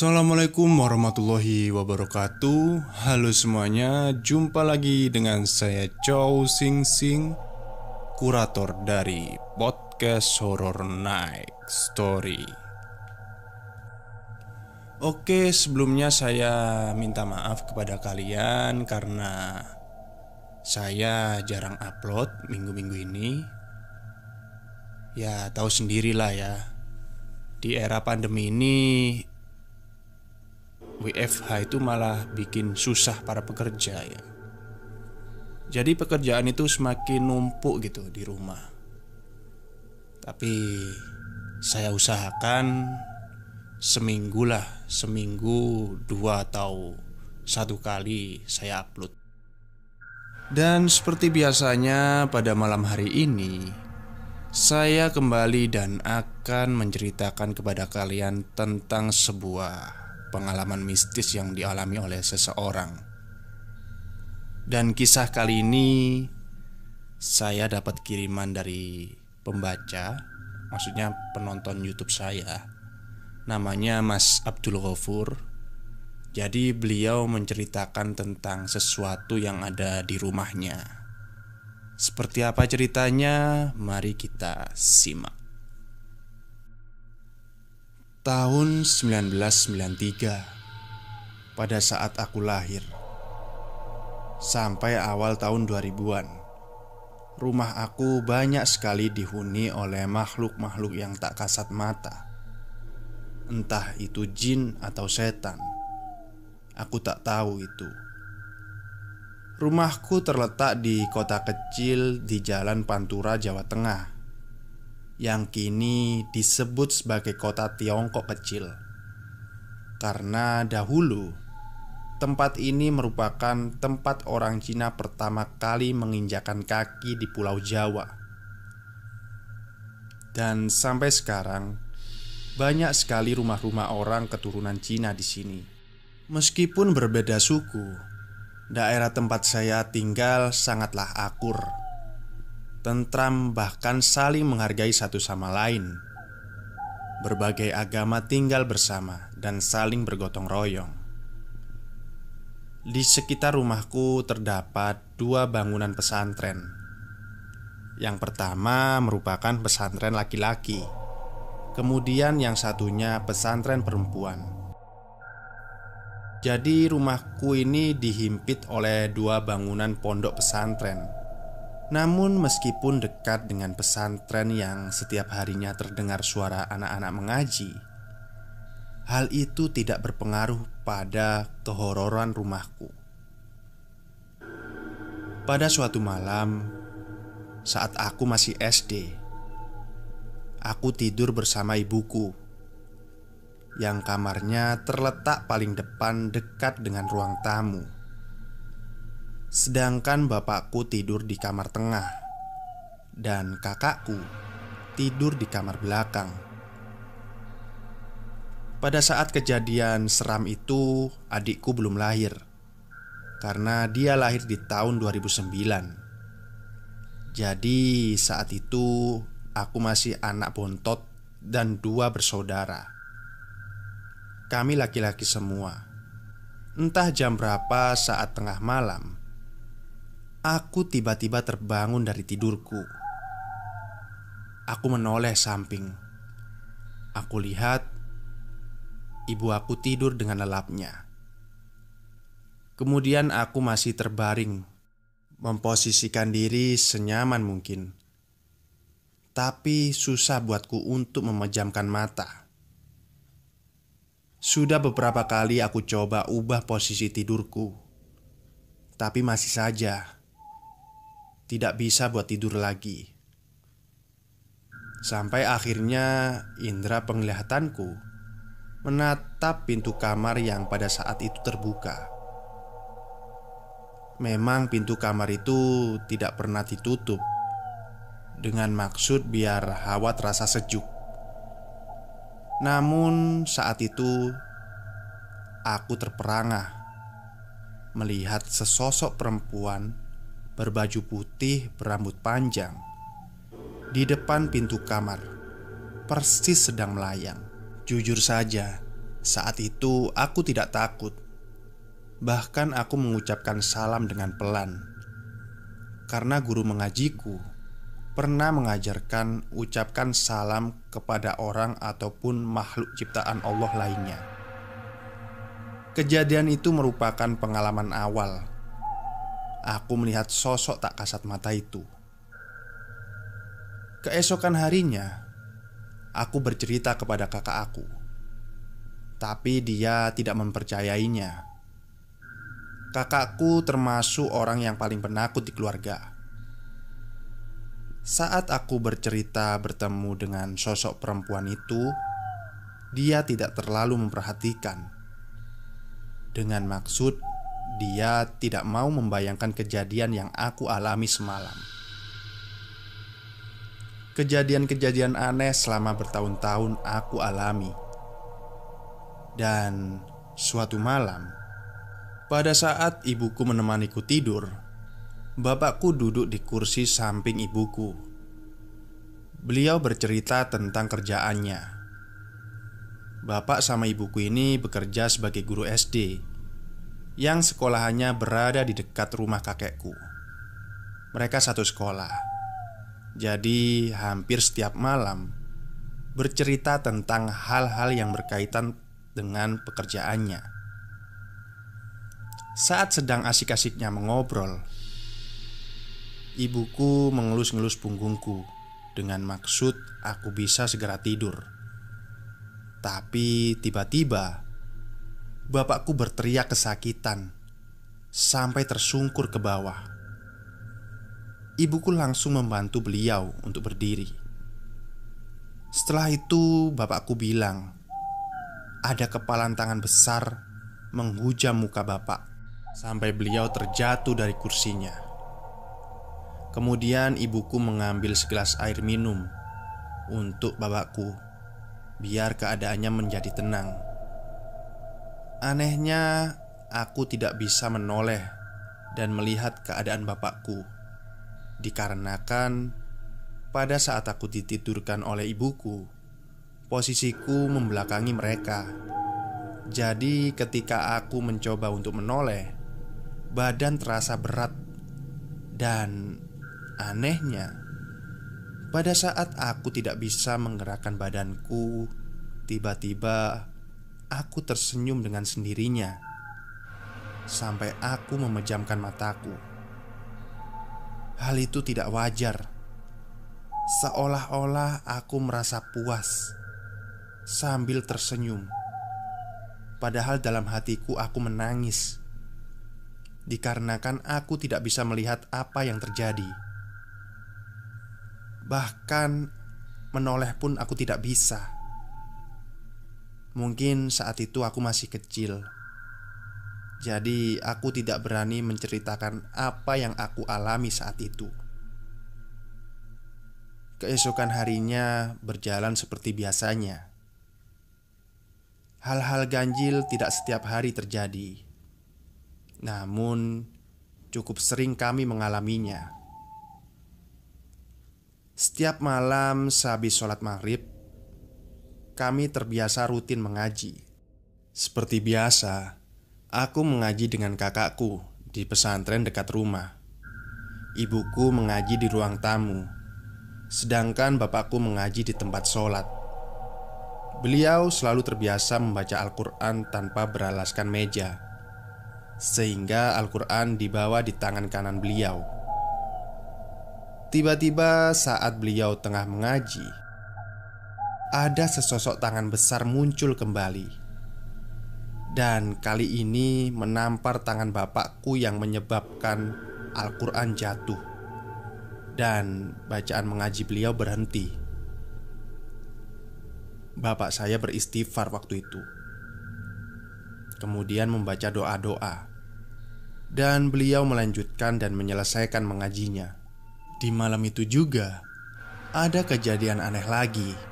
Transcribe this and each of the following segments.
Assalamualaikum warahmatullahi wabarakatuh. Halo semuanya, jumpa lagi dengan saya Chow Sing Sing, kurator dari podcast Horror Night Story. Oke, sebelumnya saya minta maaf kepada kalian karena saya jarang upload minggu-minggu ini. Ya, tahu sendirilah ya, di era pandemi ini WFH itu malah bikin susah para pekerja ya. Jadi pekerjaan itu semakin numpuk gitu di rumah. Tapi saya usahakan seminggu 2 atau 1 kali saya upload. Dan seperti biasanya pada malam hari ini saya kembali dan akan menceritakan kepada kalian tentang sebuah pengalaman mistis yang dialami oleh seseorang. Dan kisah kali ini saya dapat kiriman dari pembaca, maksudnya penonton YouTube saya. Namanya Mas Abdul Ghafur. Jadi beliau menceritakan tentang sesuatu yang ada di rumahnya. Seperti apa ceritanya? Mari kita simak. Tahun 1993, pada saat aku lahir, sampai awal tahun 2000-an, rumah aku banyak sekali dihuni oleh makhluk-makhluk yang tak kasat mata. Entah itu jin atau setan, aku tak tahu itu. Rumahku terletak di kota kecil di Jalan Pantura, Jawa Tengah, yang kini disebut sebagai kota Tiongkok kecil. Karena dahulu tempat ini merupakan tempat orang Cina pertama kali menginjakan kaki di Pulau Jawa. Dan sampai sekarang banyak sekali rumah-rumah orang keturunan Cina di sini. Meskipun berbeda suku, daerah tempat saya tinggal sangatlah akur, tentram, bahkan saling menghargai satu sama lain. Berbagai agama tinggal bersama dan saling bergotong royong. Di sekitar rumahku terdapat 2 bangunan pesantren. Yang pertama merupakan pesantren laki-laki, kemudian yang satunya pesantren perempuan. Jadi rumahku ini dihimpit oleh 2 bangunan pondok pesantren. Namun meskipun dekat dengan pesantren yang setiap harinya terdengar suara anak-anak mengaji, hal itu tidak berpengaruh pada kehororan rumahku. Pada suatu malam, saat aku masih SD, aku tidur bersama ibuku, yang kamarnya terletak paling depan dekat dengan ruang tamu. Sedangkan bapakku tidur di kamar tengah dan kakakku tidur di kamar belakang. Pada saat kejadian seram itu, adikku belum lahir karena dia lahir di tahun 2009. Jadi saat itu aku masih anak bontot dan 2 bersaudara. Kami laki-laki semua. Entah jam berapa saat tengah malam, aku tiba-tiba terbangun dari tidurku. Aku menoleh samping. Aku lihat ibu aku tidur dengan lelapnya. Kemudian aku masih terbaring, memposisikan diri senyaman mungkin. Tapi susah buatku untuk memejamkan mata. Sudah beberapa kali aku coba ubah posisi tidurku, tapi masih saja tidak bisa buat tidur lagi. Sampai akhirnya indera penglihatanku menatap pintu kamar yang pada saat itu terbuka. Memang pintu kamar itu tidak pernah ditutup, dengan maksud biar hawa terasa sejuk. Namun saat itu aku terperangah melihat sesosok perempuan berbaju putih berambut panjang di depan pintu kamar, persis sedang melayang. Jujur saja, Saat itu aku tidak takut. Bahkan aku mengucapkan salam dengan pelan. Karena guru mengajiku pernah mengajarkan ucapkan salam kepada orang ataupun makhluk ciptaan Allah lainnya. Kejadian itu merupakan pengalaman awal aku melihat sosok tak kasat mata itu. Keesokan harinya, aku bercerita kepada kakak aku, tapi dia tidak mempercayainya. Kakakku termasuk orang yang paling penakut di keluarga. Saat aku bercerita bertemu dengan sosok perempuan itu, dia tidak terlalu memperhatikan. Dengan maksud, dia tidak mau membayangkan kejadian yang aku alami semalam. Kejadian-kejadian aneh selama bertahun-tahun aku alami. Dan suatu malam, pada saat ibuku menemaniku tidur, bapakku duduk di kursi samping ibuku. Beliau bercerita tentang kerjaannya. Bapak sama ibuku ini bekerja sebagai guru SD yang sekolahannya berada di dekat rumah kakekku. Mereka satu sekolah. Jadi hampir setiap malam bercerita tentang hal-hal yang berkaitan dengan pekerjaannya. Saat sedang asik-asiknya mengobrol, ibuku mengelus-ngelus punggungku dengan maksud aku bisa segera tidur. Tapi tiba-tiba bapakku berteriak kesakitan sampai tersungkur ke bawah. Ibuku langsung membantu beliau untuk berdiri. Setelah itu bapakku bilang ada kepalan tangan besar menghujam muka bapak sampai beliau terjatuh dari kursinya. Kemudian ibuku mengambil segelas air minum untuk bapakku biar keadaannya menjadi tenang. Anehnya, aku tidak bisa menoleh dan melihat keadaan bapakku, dikarenakan pada saat aku ditidurkan oleh ibuku, posisiku membelakangi mereka. Jadi ketika aku mencoba untuk menoleh, badan terasa berat. Dan anehnya, pada saat aku tidak bisa menggerakkan badanku, tiba-tiba aku tersenyum dengan sendirinya sampai aku memejamkan mataku. Hal itu tidak wajar. Seolah-olah aku merasa puas sambil tersenyum. Padahal dalam hatiku aku menangis, dikarenakan aku tidak bisa melihat apa yang terjadi. Bahkan menoleh pun aku tidak bisa. Mungkin saat itu aku masih kecil, jadi aku tidak berani menceritakan apa yang aku alami saat itu. Keesokan harinya berjalan seperti biasanya. Hal-hal ganjil tidak setiap hari terjadi, namun cukup sering kami mengalaminya. Setiap malam sehabis sholat maghrib, kami terbiasa rutin mengaji. Seperti biasa, aku mengaji dengan kakakku di pesantren dekat rumah. Ibuku mengaji di ruang tamu, sedangkan bapakku mengaji di tempat sholat. Beliau selalu terbiasa membaca Al-Quran tanpa beralaskan meja, sehingga Al-Quran dibawa di tangan kanan beliau. Tiba-tiba saat beliau tengah mengaji, ada sesosok tangan besar muncul kembali. Dan kali ini menampar tangan bapakku yang menyebabkan Al-Quran jatuh dan bacaan mengaji beliau berhenti. Bapak saya beristighfar waktu itu, kemudian membaca doa-doa, dan beliau melanjutkan dan menyelesaikan mengajinya. Di malam itu juga ada kejadian aneh lagi.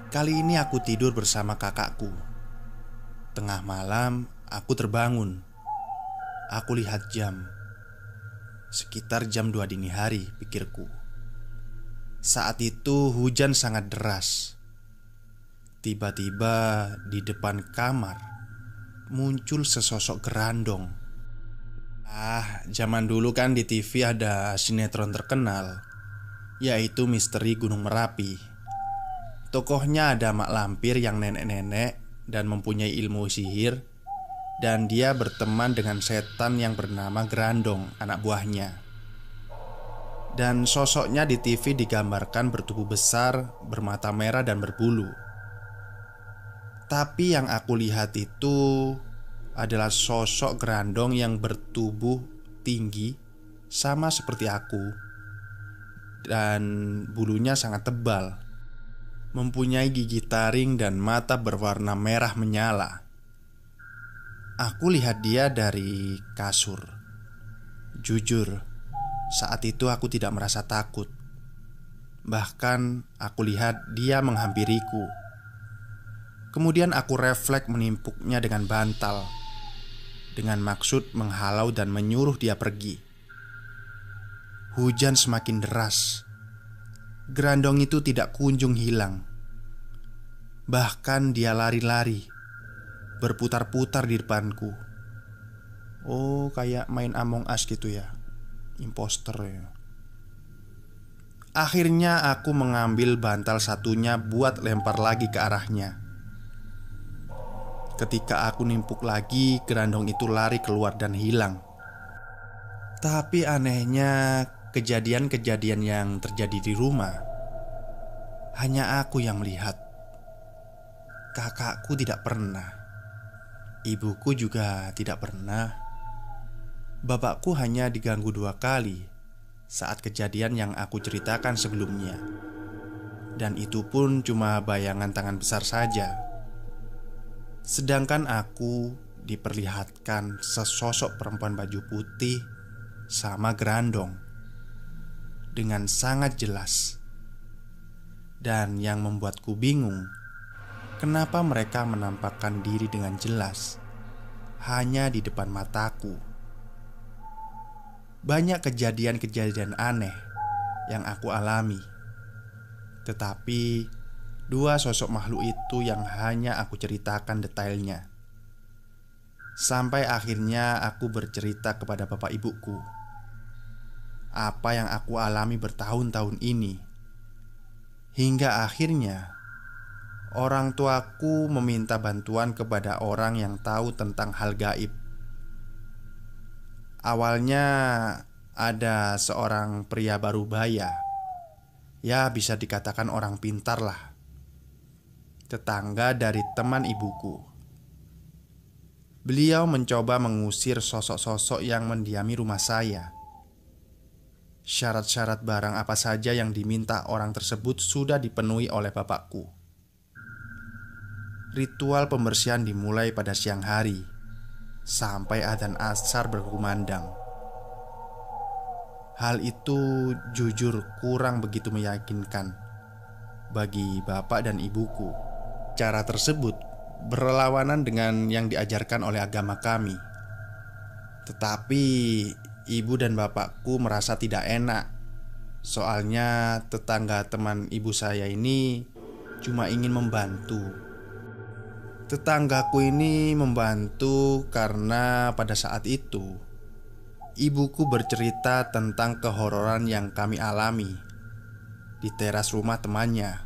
Kali ini aku tidur bersama kakakku. Tengah malam aku terbangun. Aku lihat jam. Sekitar jam 2 dini hari, pikirku. Saat itu hujan sangat deras. tiba-tiba di depan kamar muncul sesosok gerandong. Zaman dulu kan di TV ada sinetron terkenal, yaitu Misteri Gunung Merapi. Tokohnya ada mak lampir yang nenek-nenek dan mempunyai ilmu sihir, dan dia berteman dengan setan yang bernama Gerandong, anak buahnya. Dan sosoknya di TV digambarkan bertubuh besar, bermata merah dan berbulu. Tapi yang aku lihat itu adalah sosok Gerandong yang bertubuh tinggi sama seperti aku, dan bulunya sangat tebal, mempunyai gigi taring dan mata berwarna merah menyala. Aku lihat dia dari kasur. Jujur, saat itu aku tidak merasa takut. Bahkan aku lihat dia menghampiriku. Kemudian aku refleks menimpuknya dengan bantal, dengan maksud menghalau dan menyuruh dia pergi. Hujan semakin deras. Gerandong itu tidak kunjung hilang. Bahkan dia lari-lari, berputar-putar di depanku. Oh, kayak main Among Us gitu ya. Imposter ya. Akhirnya aku mengambil bantal satunya buat lempar lagi ke arahnya. Ketika aku nimpuk lagi, gerandong itu lari keluar dan hilang. Tapi anehnya, kejadian-kejadian yang terjadi di rumah hanya aku yang melihat. Kakakku tidak pernah. Ibuku juga tidak pernah. Bapakku hanya diganggu 2 kali saat kejadian yang aku ceritakan sebelumnya. Dan itu pun cuma bayangan tangan besar saja. Sedangkan aku diperlihatkan sesosok perempuan baju putih sama gerandong dengan sangat jelas. Dan yang membuatku bingung, kenapa mereka menampakkan diri dengan jelas hanya di depan mataku. Banyak kejadian-kejadian aneh yang aku alami, tetapi 2 sosok makhluk itu yang hanya aku ceritakan detailnya. Sampai akhirnya aku bercerita kepada bapak ibuku apa yang aku alami bertahun-tahun ini. Hingga akhirnya orang tuaku meminta bantuan kepada orang yang tahu tentang hal gaib. Awalnya ada seorang pria barubaya, ya bisa dikatakan orang pintar lah, tetangga dari teman ibuku. Beliau mencoba mengusir sosok-sosok yang mendiami rumah saya. Syarat-syarat barang apa saja yang diminta orang tersebut sudah dipenuhi oleh bapakku. Ritual pembersihan dimulai pada siang hari sampai adzan asar berkumandang. Hal itu jujur kurang begitu meyakinkan bagi bapak dan ibuku. Cara tersebut berlawanan dengan yang diajarkan oleh agama kami. Tetapi ibu dan bapakku merasa tidak enak. Soalnya tetangga teman ibu saya ini cuma ingin membantu. Tetanggaku ini membantu karena pada saat itu ibuku bercerita tentang kehororan yang kami alami di teras rumah temannya.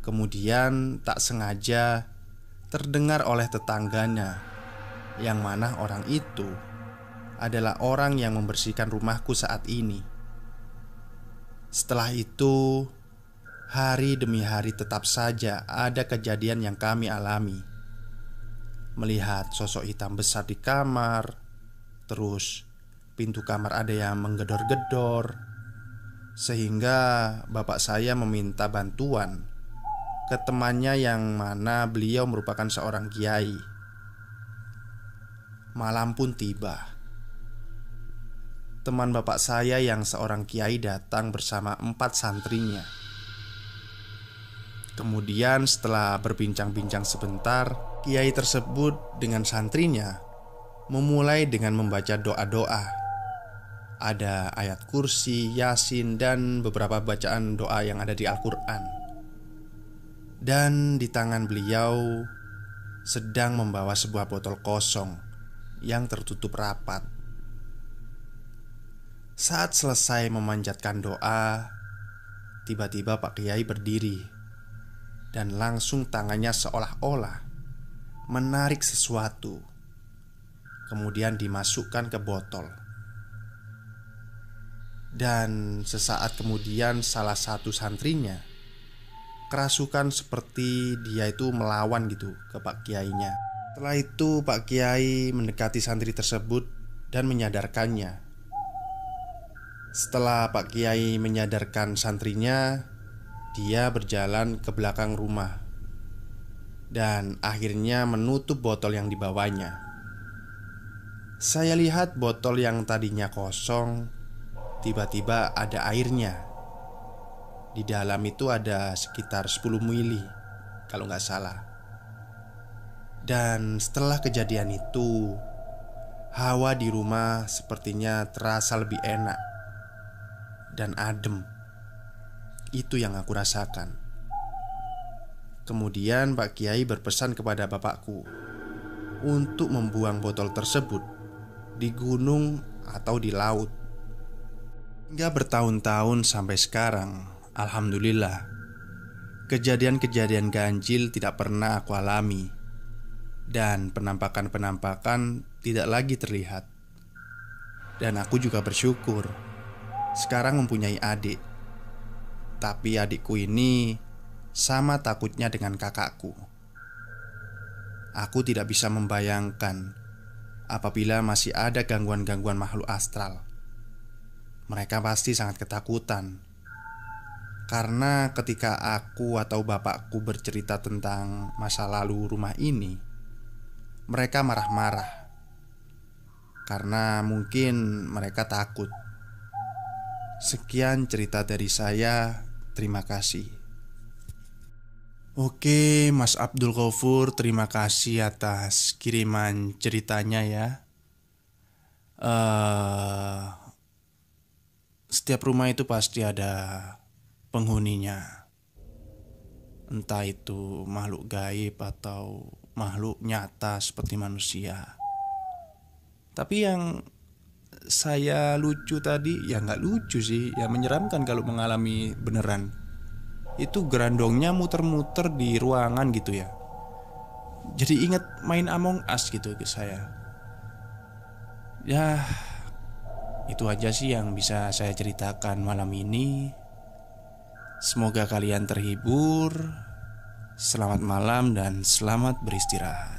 Kemudian tak sengaja terdengar oleh tetangganya, yang mana orang itu adalah orang yang membersihkan rumahku saat ini. Setelah itu, hari demi hari tetap saja ada kejadian yang kami alami. Melihat sosok hitam besar di kamar, terus pintu kamar ada yang menggedor-gedor, sehingga bapak saya meminta bantuan ke temannya yang mana beliau merupakan seorang kiai. Malam pun tiba. Teman bapak saya yang seorang kiai datang bersama 4 santrinya. Kemudian setelah berbincang-bincang sebentar, kiai tersebut dengan santrinya memulai dengan membaca doa-doa. Ada ayat kursi, yasin, dan beberapa bacaan doa yang ada di Al-Quran. Dan di tangan beliau sedang membawa sebuah botol kosong yang tertutup rapat. Saat selesai memanjatkan doa, tiba-tiba Pak Kiai berdiri dan langsung tangannya seolah-olah menarik sesuatu, kemudian dimasukkan ke botol. Dan sesaat kemudian salah satu santrinya kerasukan seperti dia itu melawan gitu ke Pak Kiainya. Setelah itu Pak Kiai mendekati santri tersebut dan menyadarkannya. Setelah Pak Kiai menyadarkan santrinya, dia berjalan ke belakang rumah dan akhirnya menutup botol yang dibawanya. Saya lihat botol yang tadinya kosong tiba-tiba ada airnya. Di dalam itu ada sekitar 10 mili kalau nggak salah. Dan setelah kejadian itu, hawa di rumah sepertinya terasa lebih enak dan adem. Itu yang aku rasakan. Kemudian Pak Kiai berpesan kepada bapakku untuk membuang botol tersebut di gunung atau di laut. Hingga bertahun-tahun sampai sekarang, alhamdulillah, kejadian-kejadian ganjil tidak pernah aku alami. Dan penampakan-penampakan tidak lagi terlihat. Dan aku juga bersyukur sekarang mempunyai adik. Tapi adikku ini sama takutnya dengan kakakku. Aku tidak bisa membayangkan apabila masih ada gangguan-gangguan makhluk astral. Mereka pasti sangat ketakutan. Karena ketika aku atau bapakku bercerita tentang masa lalu rumah ini, mereka marah-marah karena mungkin mereka takut. Sekian cerita dari saya. Terima kasih. Oke, Mas Abdul Ghafur, terima kasih atas kiriman ceritanya ya. Setiap rumah itu pasti ada penghuninya. Entah itu makhluk gaib atau makhluk nyata seperti manusia. Tapi yang saya lucu tadi, ya nggak lucu sih, ya menyeramkan kalau mengalami beneran. Itu gerandongnya muter-muter di ruangan gitu ya. Jadi ingat main Among Us gitu ke saya. Ya, itu aja sih yang bisa saya ceritakan malam ini. Semoga kalian terhibur. Selamat malam dan selamat beristirahat.